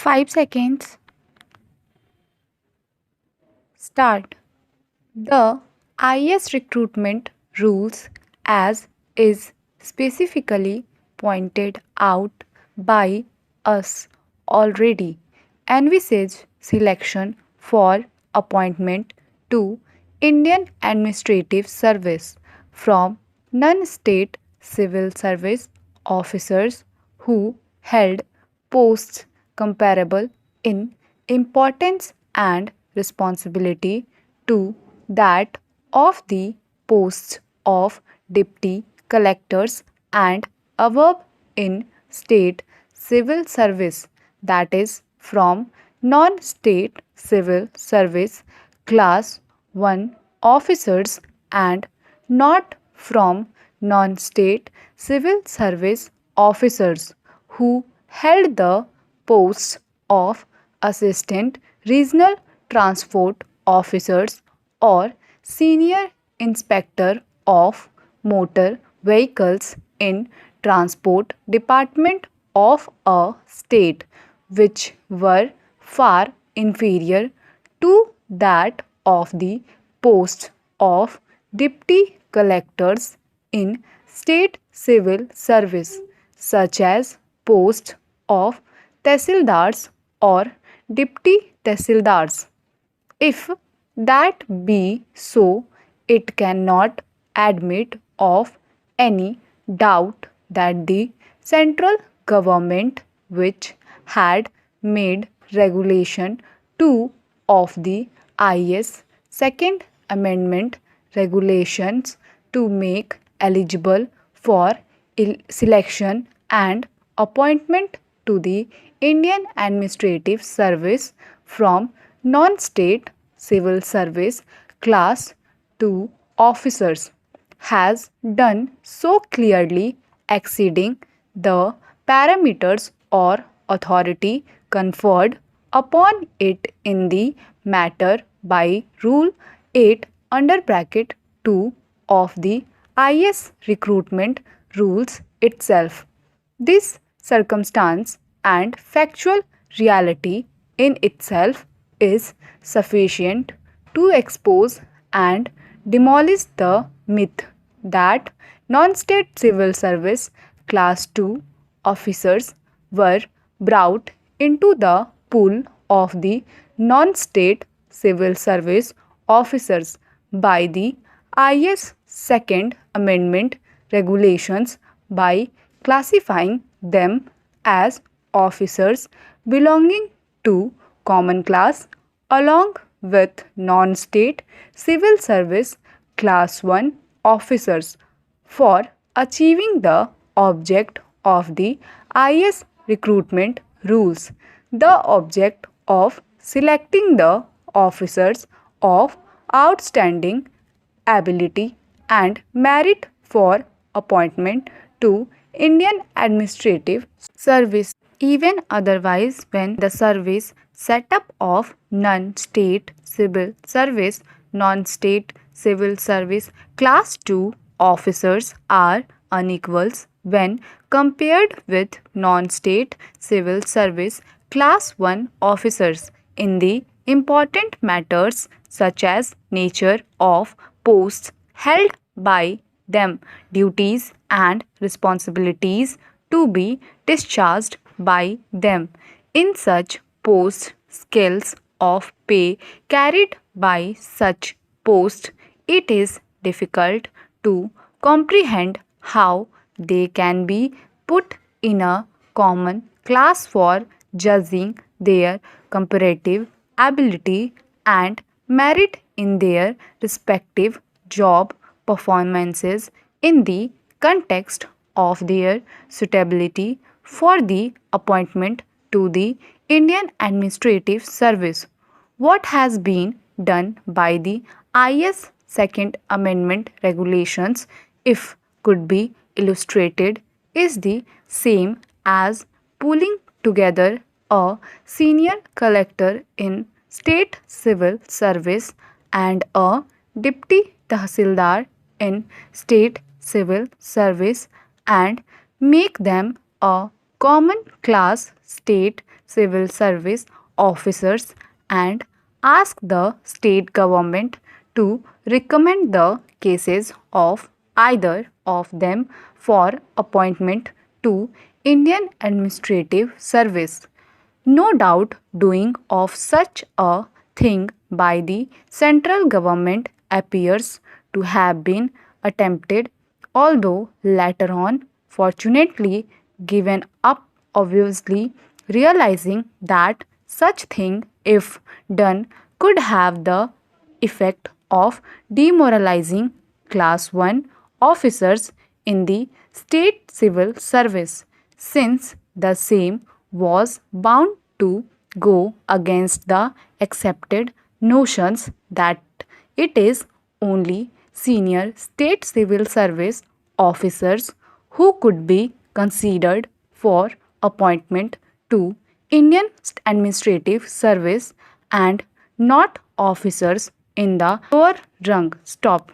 5 seconds. Start. The IS recruitment rules, as is specifically pointed out by us already, envisage selection for appointment to Indian Administrative Service from non-state civil service officers who held posts comparable in importance and responsibility to that of the posts of deputy collectors and above in state civil service, that is from non-state civil service class 1 officers and not from non-state civil service officers who held the posts of assistant regional transport officers or senior inspector of motor vehicles in transport department of a state, which were far inferior to that of the posts of deputy collectors in state civil service, such as posts of tehsildars or deputy tehsildars. If that be so, it cannot admit of any doubt that the central government, which had made regulation 2 of the IS Second Amendment regulations to make eligible for selection and appointment to the Indian Administrative Service from non-state civil service class 2 officers, has done so clearly exceeding the parameters or authority conferred upon it in the matter by Rule 8 under bracket 2 of the IS recruitment rules itself. This circumstance and factual reality in itself is sufficient to expose and demolish the myth that non-state civil service class 2 officers were brought into the pool of the non-state civil service officers by the IS Second Amendment regulations by classifying them as officers belonging to common class along with non-state civil service class 1 officers for achieving the object of the IS recruitment rules, the object of selecting the officers of outstanding ability and merit for appointment to Indian Administrative Service. Even otherwise, when the service setup of non-state civil service, non-state civil service class 2 officers are unequals when compared with non-state civil service class 1 officers in the important matters such as nature of posts held by them, duties and responsibilities to be discharged by them. In such posts, scales of pay carried by such posts, it is difficult to comprehend how they can be put in a common class for judging their comparative ability and merit in their respective job performances in the context of their suitability for the appointment to the Indian Administrative Service. What has been done by the IS Second Amendment regulations, if could be illustrated, is the same as pulling together a senior collector in state civil service and a deputy tahsildar in state civil service and make them a common class state civil service officers and ask the state government to recommend the cases of either of them for appointment to Indian Administrative Service. No doubt doing of such a thing by the central government appears to have been attempted, although later on fortunately given up, obviously realizing that such thing if done could have the effect of demoralizing class 1 officers in the state civil service, since the same was bound to go against the accepted notions that it is only senior state civil service officers who could be considered for appointment to Indian Administrative Service and not officers in the lower rung. Stop.